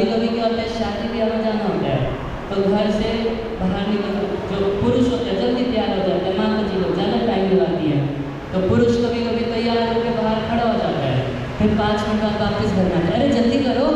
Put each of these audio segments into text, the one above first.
कभी कभी क्या होता है, शादी ब्याह में जाना होता है तो घर से बाहर निकल, जो पुरुष होते हैं जल्दी तैयार हो जाते हैं, माता जी लोग ज़्यादा टाइम लगाती है, तो पुरुष कभी कभी तैयार होकर बाहर खड़ा हो जाता है, फिर 5 मिनट बाद वापस घर में आता है, अरे जल्दी करो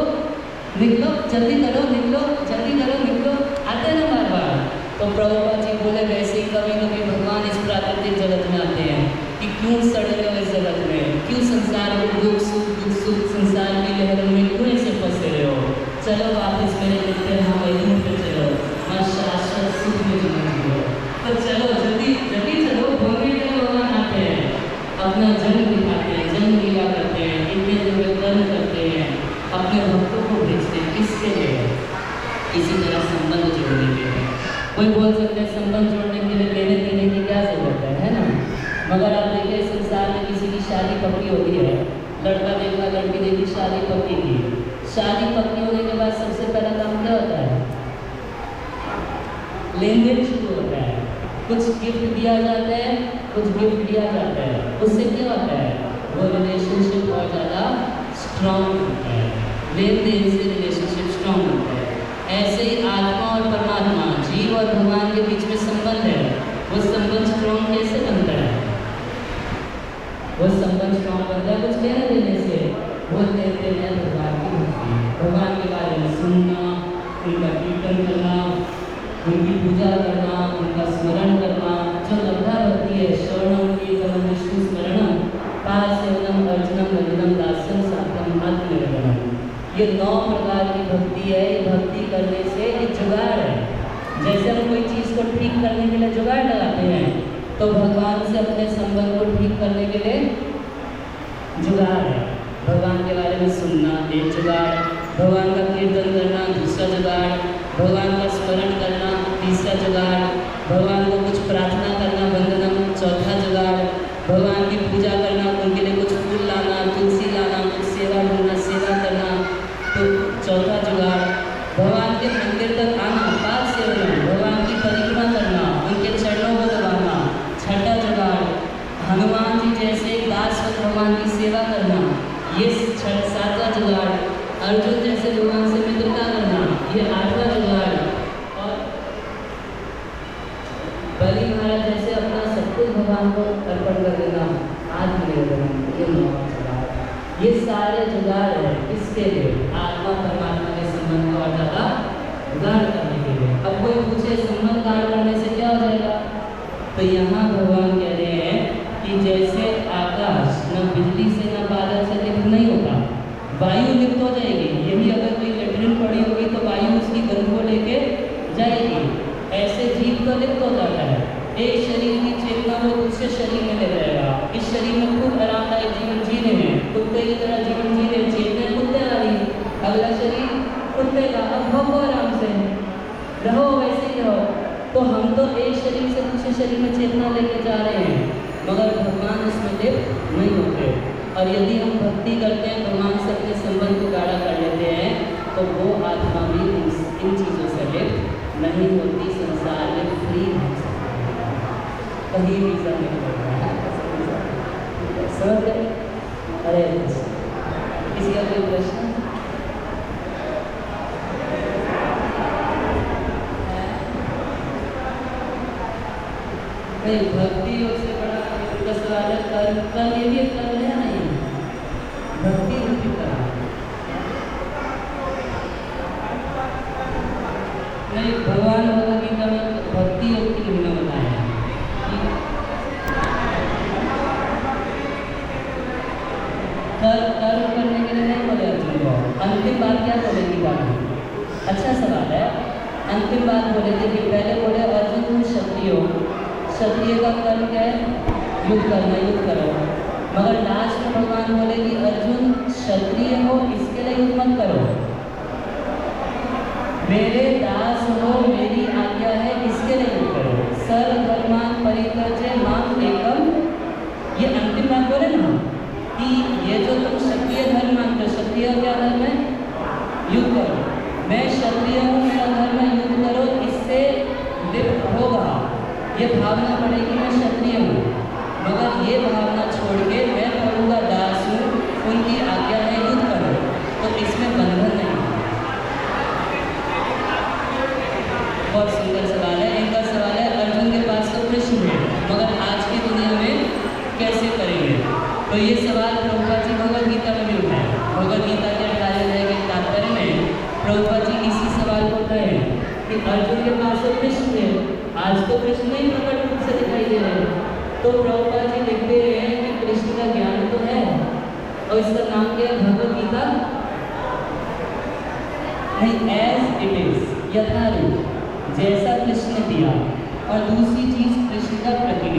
निकलो, जल्दी करो निकलो, जल्दी करो निकलो, आते हैं ना बार बार। तो प्रभुपाद जी बोले वैसे ही कभी कभी भगवान इस प्राकृतिक जगत में आते हैं कि क्यों सड़ रहे हो इस जगत में, क्यों संसार में दुख सुख संसार की लहरों में क्यों ऐसे फंसे रहे हो, चलो वापस मेरे नित्य हाँ वही पे चलो, मैं शाश्वत सुख में जियो। तो चलो जल्दी जल्दी चलो, भोगे के भगवान आते हैं, अपना जन्म दिखाते हैं, जन्म लीला करते हैं, इतने दिन कर्म करते हैं, अपने भक्तों को भेजते हैं, किसके लिए, इसी तरह संबंध जोड़ने के लिए। कोई बोल सकते हैं संबंध जोड़ने के लिए लेने देने की क्या जरूरत है ना, मगर आप देखिए संसार में किसी की शादी पक्की होती है, लड़का देखा लड़की देखी शादी पक्की की, शादी पक्की होने के बाद सबसे पहला काम क्या होता है, लेन देन शुरू होता है, कुछ गिफ्ट दिया जाता है, कुछ गिफ्ट दिया जाता है, उससे क्या होता है, वो रिलेशनशिप बहुत ज़्यादा स्ट्रॉन्ग होता है, लेन देन से रिलेशनशिप स्ट्रॉन्ग होता है। ऐसे ही आत्मा और परमात्मा, जीव और भगवान के बीच में संबंध है, वो संबंध स्ट्रॉन्ग कैसे बनता है, वो संबंध स्ट्रॉन्ग बनता है कुछ लेने देने से, वो देते हैं भगवान की भक्ति, भगवान के बारे में सुनना, उनका कीर्तन करना, उनकी पूजा करना, उनका स्मरण करना, जो लब्धा भक्ति है, श्रवणम कीर्तनम विष्णु स्मरणम पासेवनम अर्चनम वंदनम दास्यम सात्यम आत्मनिर्भरम, ये 9 प्रकार की भक्ति है। ये भक्ति करने से एक जुगाड़ है, जैसे हम कोई चीज़ को ठीक करने के लिए जुगाड़ लगाते हैं, तो भगवान से अपने संबंध को ठीक करने के लिए जुगाड़ है, भगवान के बारे में सुनना एक जुगाड़, भगवान का कीर्तन करना दूसरा जुगाड़, भगवान का स्मरण करना तीसरा जुगाड़, भगवान को कुछ प्रार्थना करना वंदनम चौथा जुगाड़, भगवान की पूजा करना, उनके लिए कुछ फूल लाना, तुलसी लाना, कुछ सेवा ढूंढना, सेवा करना, तो चौथा जुगाड़, भगवान के मंदिर तक आना, पाद सेवना, भगवान की परिक्रमा करना, उनके चरणों को दबाना, छठा जुगाड़, हनुमान जी जैसे दास भगवान की सेवा करना, ये 7वां जुगाड़, अर्जुन जैसे भगवान से मित्रता करना, ये 8वां जुगाड़, और बलि महाराज जैसे अपना सब कुछ भगवान को अर्पण कर देना, आत्मनिर्भर, ये 9वां जुगाड़। ये सारे जुगाड़ है किसके लिए, आत्मा परमात्मा के संबंध को और ज़्यादा गाढ़ करने के लिए। अब कोई पूछे संबंध गाढ़ करने से क्या हो जाएगा, तो यहाँ भगवान कह रहे हैं कि जैसे आकाश न बिजली से न बादल से लिप्त नहीं होता, वायु लिप्त हो जाएगी, यही अगर कोई लेटरिन पड़ी होगी तो वायु उसकी गंध को लेके जाएगी, ऐसे जीव तो लिप्त हो जाता है, एक शरीर की चेतना वो दूसरे शरीर में ले जाएगा, इस शरीर में खूब आरामदायक जीवन जी रहे हैं, कुत्ते की तरह जीवन जी रहे, चेतना कुत्ते वाली, अगला शरीर कुत्ते का, अब भोगो आराम से रहो, वैसे ही रहो। तो हम तो एक शरीर से दूसरे शरीर में चेतना लेके जा रहे हैं, मगर भगवान उसमें लिप्त नहीं होते, और यदि हम भक्ति करते हैं, भगवान से अपने संबंध को गाढ़ा कर लेते हैं, तो वो आत्मा भी इन चीज़ों से लिप्त नहीं होती, संसार में फ्री है, कहीं भी जाने को समझ गए। अरे किसी का कोई प्रश्न, नहीं भक्ति योग से बड़ा सवाल है, कर्म ये भी एक कर्म है नहीं, भक्ति भी कर्म नहीं, भगवान भगवत गीता में भक्ति योग की महिमा बताया है, कर्म करने के लिए नहीं बोले अर्जुन को, अंतिम बात क्या बोलेगी बात, अच्छा सवाल है, अंतिम बात बोले थे कि पहले बोले अर्जुन तुम क्षत्रिय हो, क्षत्रिय का कर्म क्या है, युद्ध करना, युद्ध करो, मगर लास्ट में भगवान बोले कि अर्जुन क्षत्रिय हो इसके लिए युद्ध मत करो, मेरे दास हो, मेरी आज्ञा है इसके लिए युद्ध करो, सर्वधर्मान् परित्यज्य माम् एकम, ये अंतिम बात बोले ना कि ये जो तुम क्षत्रिय धर्म मानते हो, क्षत्रिय क्या धर्म है, युद्ध करो, मैं क्षत्रिय हूँ, मेरा धर्म है युद्ध करो, इससे लिप्त होगा, ये भावना पड़ेगी मैं क्षत्रिय हूँ, मगर ये भावना छोड़ के मैं प्रभु का दास हूँ, उनकी आज्ञा है युद्ध करो, तो इसमें बंधन नहीं, तो ये सवाल प्रभुपाद जी भगवद गीता में भी उठाए। भगवद गीता के 18 अध्याय के तात्पर्य में प्रभुपाद जी इसी सवाल को उठाए कि अर्जुन के पास तो कृष्ण है, आज तो कृष्ण ही प्रकट रूप से दिखाई दे रहे हैं। तो प्रभुपाद जी लिखते हैं कि कृष्ण का ज्ञान तो है और इसका नाम क्या है? Bhagavad Gita. As it is, यथारूप, जैसा कृष्ण दिया। और दूसरी चीज कृष्ण का प्रतिनिधि